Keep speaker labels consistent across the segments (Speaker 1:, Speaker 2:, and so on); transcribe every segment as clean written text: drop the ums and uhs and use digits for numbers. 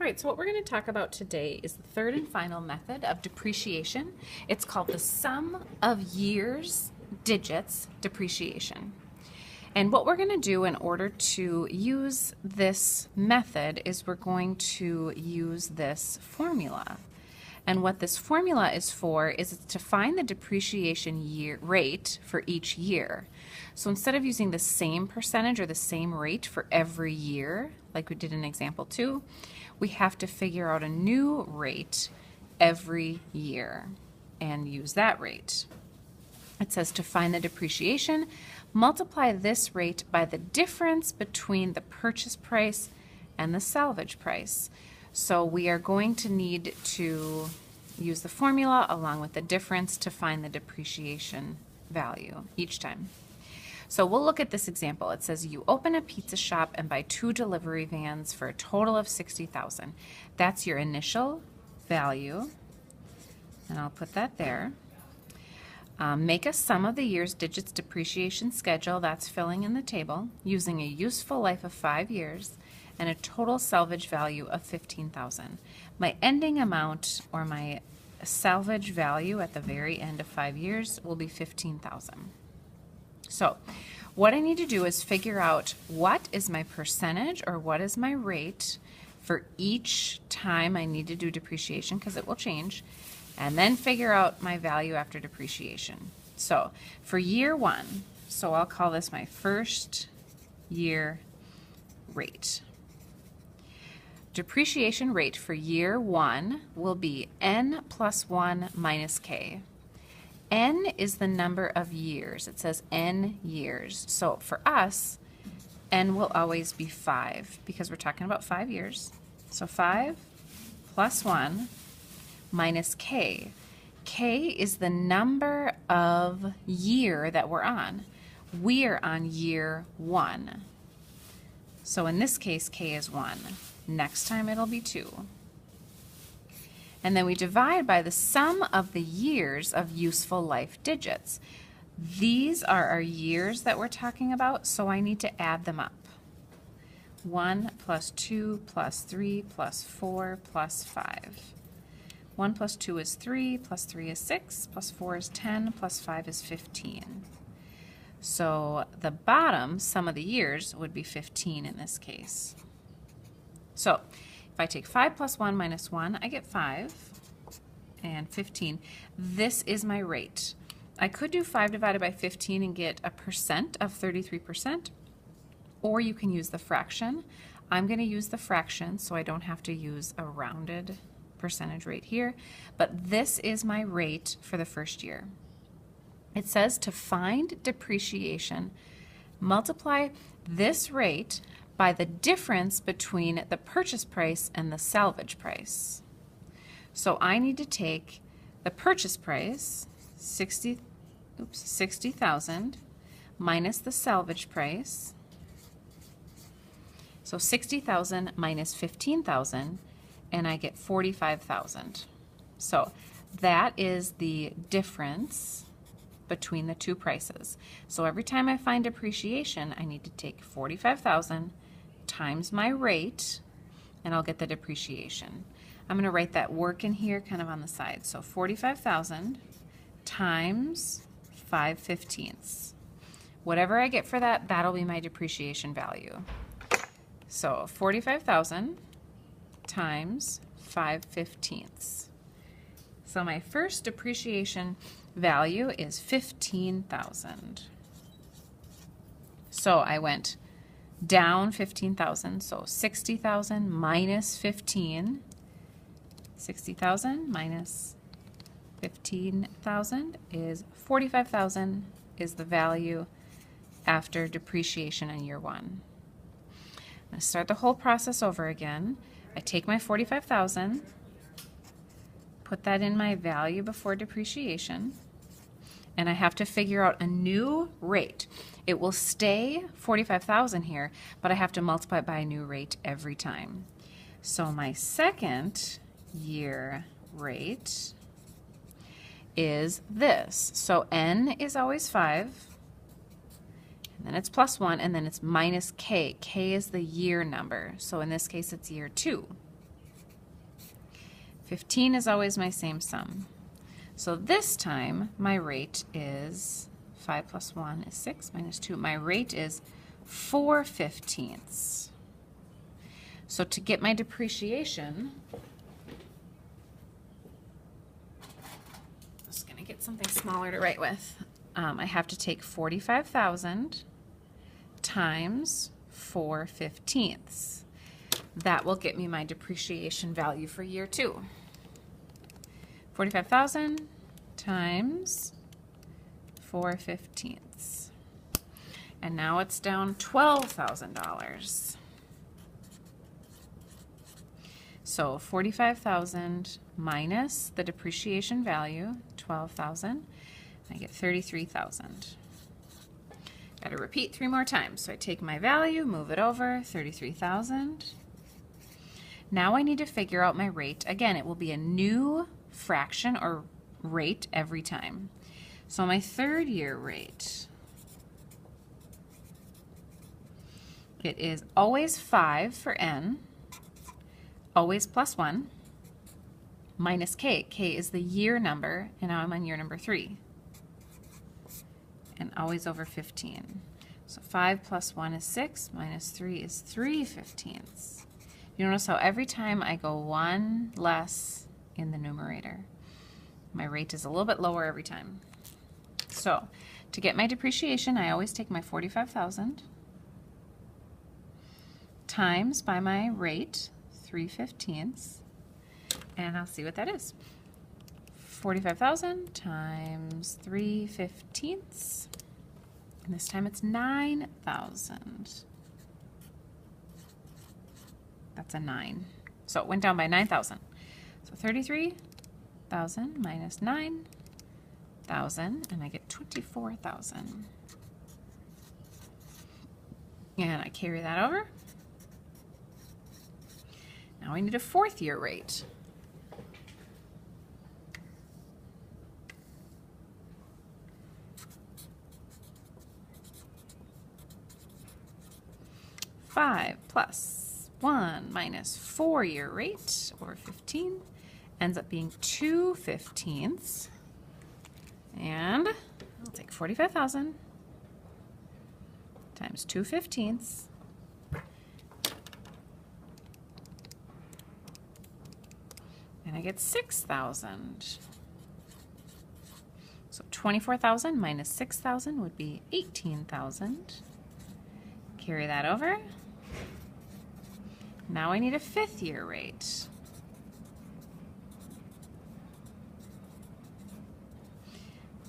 Speaker 1: All right, so what we're going to talk about today is the third and final method of depreciation. It's called the sum of years digits depreciation. And what we're going to do in order to use this method is we're going to use this formula. And what this formula is for is to find the depreciation rate for each year. So instead of using the same percentage or the same rate for every year, like we did in example 2, we have to figure out a new rate every year and use that rate. It says to find the depreciation, multiply this rate by the difference between the purchase price and the salvage price. So we are going to need to use the formula along with the difference to find the depreciation value each time. So we'll look at this example. It says you open a pizza shop and buy 2 delivery vans for a total of $60,000. That's your initial value, and I'll put that there. Make a sum of the years digits depreciation schedule, that's filling in the table, using a useful life of 5 years and a total salvage value of $15,000. My ending amount, or my salvage value at the very end of 5 years, will be $15,000. So what I need to do is figure out what is my percentage or what is my rate for each time I need to do depreciation, because it will change, and then figure out my value after depreciation. So for year 1, so I'll call this my first year rate. Depreciation rate for year 1 will be n plus 1 minus k. N is the number of years. It says n years. So for us, n will always be 5 because we're talking about 5 years. So 5 plus 1 minus k. K is the number of year that we're on. We are on year 1. So in this case, k is 1. Next time it'll be 2. And then we divide by the sum of the years of useful life digits. These are our years that we're talking about, so I need to add them up. 1 plus 2 plus 3 plus 4 plus 5. 1 plus 2 is 3, plus 3 is 6, plus 4 is 10, plus 5 is 15. So the bottom sum of the years would be 15 in this case. So if I take 5 plus 1 minus 1, I get 5 and 15. This is my rate. I could do 5 divided by 15 and get a percent of 33%, or you can use the fraction. I'm going to use the fraction so I don't have to use a rounded percentage rate here, but this is my rate for the first year. It says to find depreciation, multiply this rate by the difference between the purchase price and the salvage price. So I need to take the purchase price, 60,000, minus the salvage price. So 60,000 minus 15,000, and I get 45,000. So that is the difference between the two prices. So every time I find depreciation, I need to take 45,000 times my rate, and I'll get the depreciation. I'm going to write that work in here kind of on the side. So 45,000 times 5/15. Whatever I get for that, that'll be my depreciation value. So 45,000 times 5/15. So my first depreciation value is 15,000. So I went down 15,000, so 60,000 minus 15. 60,000 minus 15,000 is 45,000 is the value after depreciation in year 1. I'm going to start the whole process over again. I take my 45,000, put that in my value before depreciation, and I have to figure out a new rate. It will stay 45,000 here, but I have to multiply it by a new rate every time. So my second year rate is this. So n is always 5, and then it's plus 1, and then it's minus k. K is the year number. So in this case, it's year 2. 15 is always my same sum. So this time my rate is 5 plus 1 is 6 minus 2. My rate is 4/15. So to get my depreciation, I'm just going to get something smaller to write with. I have to take 45,000 times 4/15. That will get me my depreciation value for year 2. 45,000 times 4/15. And now it's down $12,000. So 45,000 minus the depreciation value, 12,000, I get 33,000. Got to repeat 3 more times. So I take my value, move it over, 33,000. Now I need to figure out my rate. Again, it will be a new fraction or rate every time. So my third year rate, it is always 5 for n, always plus 1, minus k. K is the year number, and now I'm on year number 3. And always over 15. So 5 plus 1 is 6, minus 3 is 3/15. You notice how every time I go 1 less in the numerator, my rate is a little bit lower every time. So to get my depreciation, I always take my 45,000 times by my rate, 3/15, and I'll see what that is. 45,000 times 3/15, and this time it's 9,000. That's a 9. So it went down by 9,000. So 33,000 minus 9,000, and I get 24,000. And I carry that over. Now I need a fourth year rate. Five plus 1 minus 4 year rate over 15 ends up being 2/15. And I'll take 45,000 times 2/15. And I get 6,000. So 24,000 minus 6,000 would be 18,000. Carry that over. Now I need a fifth year rate.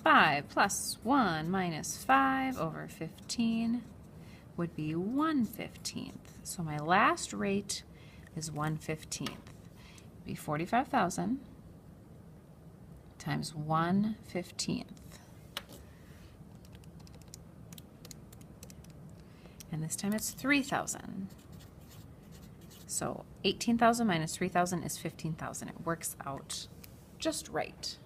Speaker 1: Five plus 1 minus 5 over 15 would be 1/15. So my last rate is 1/15. It'd be 45,000 times 1/15. And this time it's 3,000. So 18,000 minus 3,000 is 15,000. It works out just right.